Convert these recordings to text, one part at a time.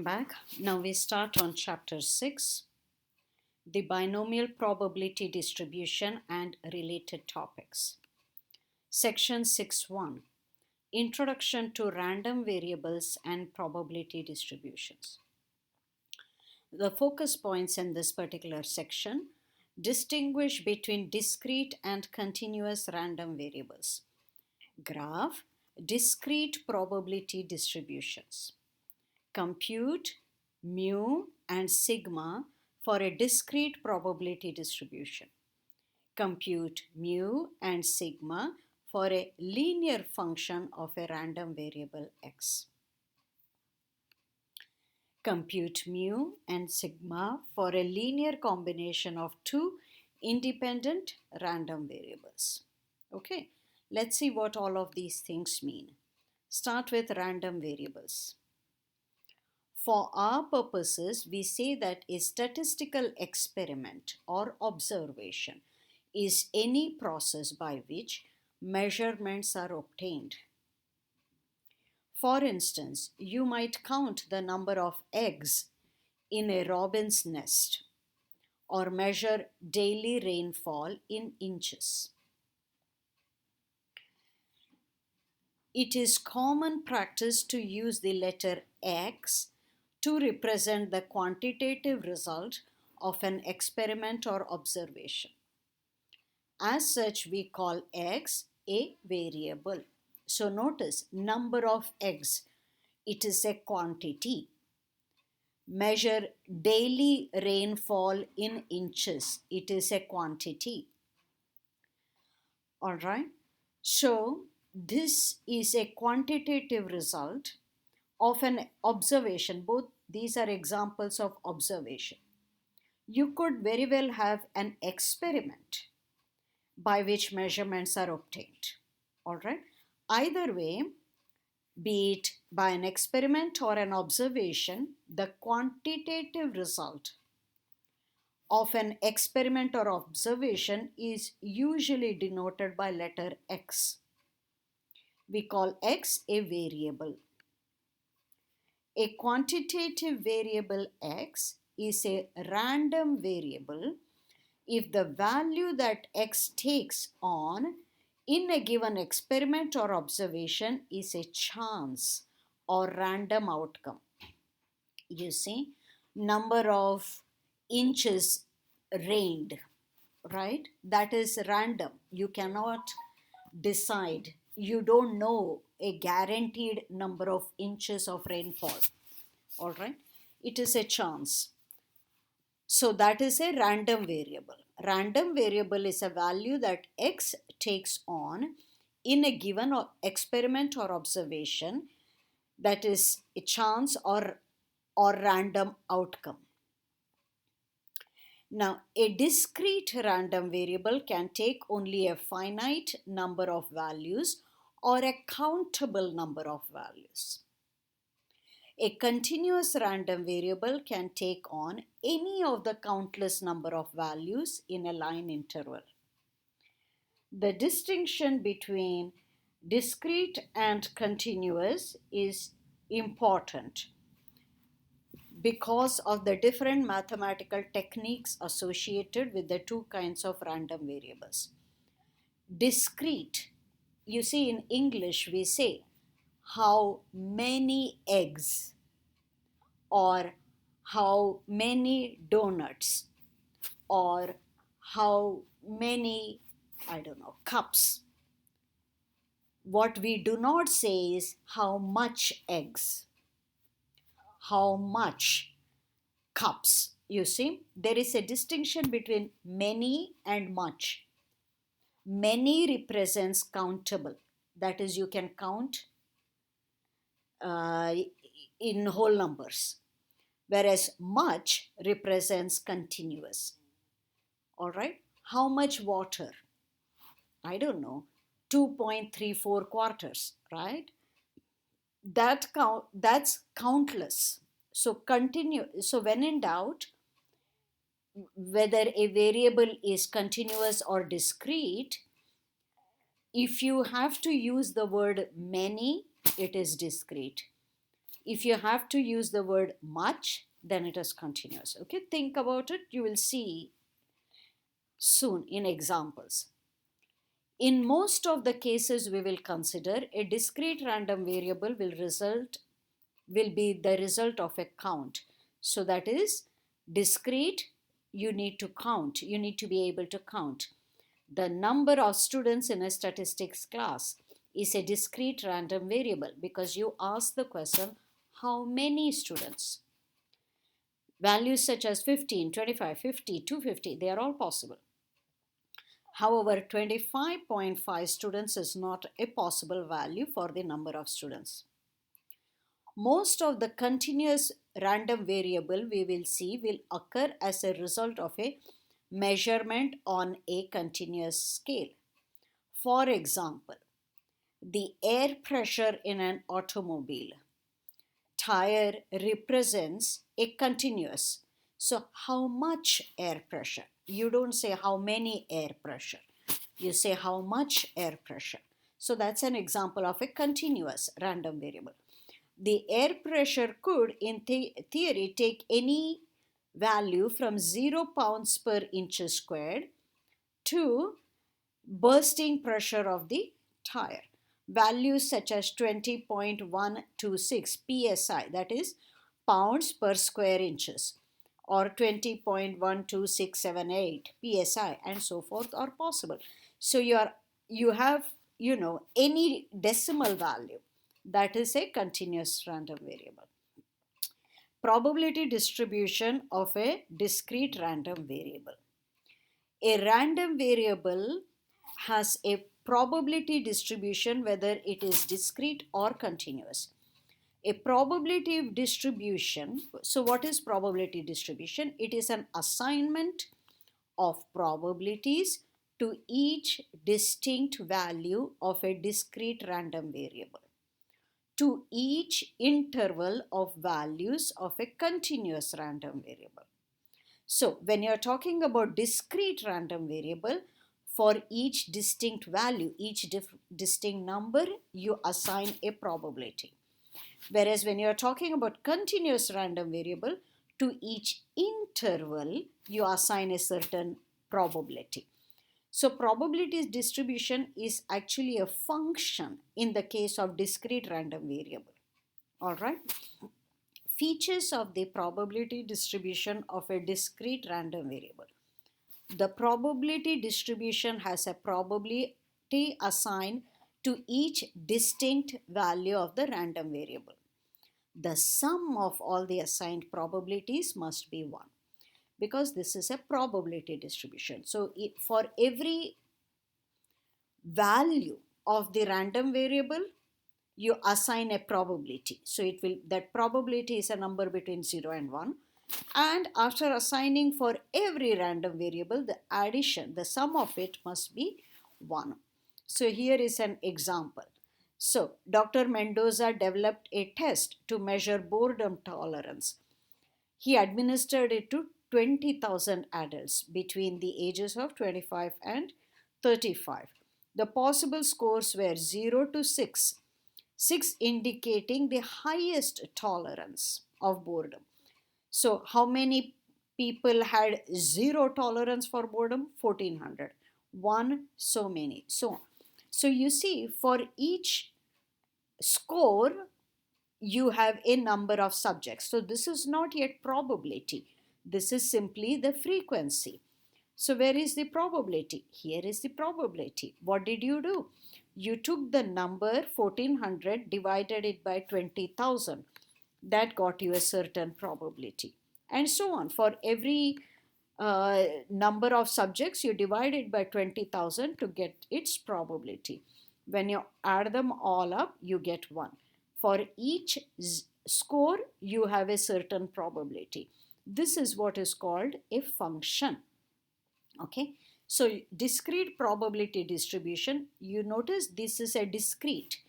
Back. Now we start on chapter 6, the binomial probability distribution and related topics. Section 6.1, Introduction to Random Variables and Probability Distributions. The focus points in this particular section distinguish between discrete and continuous random variables. Graph discrete probability distributions. Compute mu and sigma for a discrete probability distribution. Compute mu and sigma for a linear function of a random variable x. Compute mu and sigma for a linear combination of two independent random variables. Okay, let's see what all of these things mean. Start with random variables. For our purposes, we say that a statistical experiment or observation is any process by which measurements are obtained. For instance, you might count the number of eggs in a robin's nest or measure daily rainfall in inches. It is common practice to use the letter X to represent the quantitative result of an experiment or observation. As such, we call X a variable. So notice, number of eggs, it is a quantity. Measure daily rainfall in inches, it is a quantity. All right. So this is a quantitative result of an observation. Both these are examples of observation. You could very well have an experiment by which measurements are obtained. All right. Either way, be it by an experiment or an observation, the quantitative result of an experiment or observation is usually denoted by letter X. We call X a variable. A quantitative variable X is a random variable if the value that X takes on in a given experiment or observation is a chance or random outcome. You see, number of inches rained, right? That is random. You cannot decide. You don't know a guaranteed number of inches of rainfall. All right, it is a chance. So that is a random variable. Random variable is a value that X takes on in a given experiment or observation, that is a chance or random outcome. Now, a discrete random variable can take only a finite number of values or a countable number of values. A continuous random variable can take on any of the countless number of values in a line interval. The distinction between discrete and continuous is important because of the different mathematical techniques associated with the two kinds of random variables. Discrete, you see, in English we say how many eggs or how many donuts or how many, cups. What we do not say is how much eggs, how much cups. You see, there is a distinction between many and much. Many represents countable, that is, you can count in whole numbers, whereas much represents continuous. All right, how much water? I don't know, 2.34 quarters, right? That's countless. So when in doubt whether a variable is continuous or discrete, if you have to use the word many, it is discrete. If you have to use the word much, then it is continuous. Okay, think about it. You will see soon in examples. In most of the cases we will consider, a discrete random variable will be the result of a count. So that is discrete, you need to count. You need to be able to count. The number of students in a statistics class is a discrete random variable because you ask the question, how many students? Values such as 15, 25, 50, 250, they are all possible. However, 25.5 students is not a possible value for the number of students. Most of the continuous random variable we will see will occur as a result of a measurement on a continuous scale. For example, the air pressure in an automobile tire represents a continuous. So, how much air pressure? You don't say how many air pressure, you say how much air pressure. So, that's an example of a continuous random variable. The air pressure could, in theory, take any value from 0 pounds per inch squared to bursting pressure of the tire. Values such as 20.126 psi, that is pounds per square inches, or 20.12678 psi, and so forth are possible. So you have any decimal value, that is a continuous random variable. Probability distribution of a discrete random variable. A random variable has a probability distribution whether it is discrete or continuous. A probability distribution, so what is probability distribution? It is an assignment of probabilities to each distinct value of a discrete random variable to each interval of values of a continuous random variable. So, when you are talking about discrete random variable, for each distinct value, each distinct number, you assign a probability. Whereas when you are talking about continuous random variable, to each interval, you assign a certain probability. So, probability distribution is actually a function in the case of discrete random variable. All right. Features of the probability distribution of a discrete random variable. The probability distribution has a probability assigned to each distinct value of the random variable. The sum of all the assigned probabilities must be 1 because this is a probability distribution. So for every value of the random variable, you assign a probability. So that probability is a number between 0 and 1. And after assigning for every random variable, the addition, the sum of it must be 1. So here is an example. So Dr. Mendoza developed a test to measure boredom tolerance. He administered it to 20,000 adults between the ages of 25 and 35. The possible scores were 0 to 6, 6 indicating the highest tolerance of boredom. So, how many people had 0 tolerance for boredom? 1400. 1, so many. So, you see, for each score, you have a number of subjects. So, this is not yet probability. This is simply the frequency. So, where is the probability? Here is the probability. What did you do? You took the number 1400, divided it by 20,000. That got you a certain probability. And so on. For every number of subjects, you divide it by 20,000 to get its probability. When you add them all up, you get 1. For each score, you have a certain probability. This is what is called a function. Okay. So discrete probability distribution, you notice this is a discrete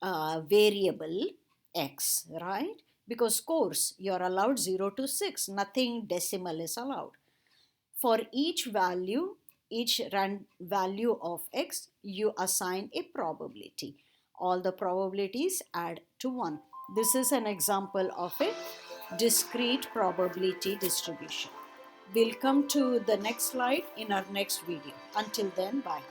variable x, right? Because scores, you are allowed 0 to 6, nothing decimal is allowed. For each value, each value of x, you assign a probability. All the probabilities add to 1. This is an example of a discrete probability distribution. We'll come to the next slide in our next video. Until then, bye.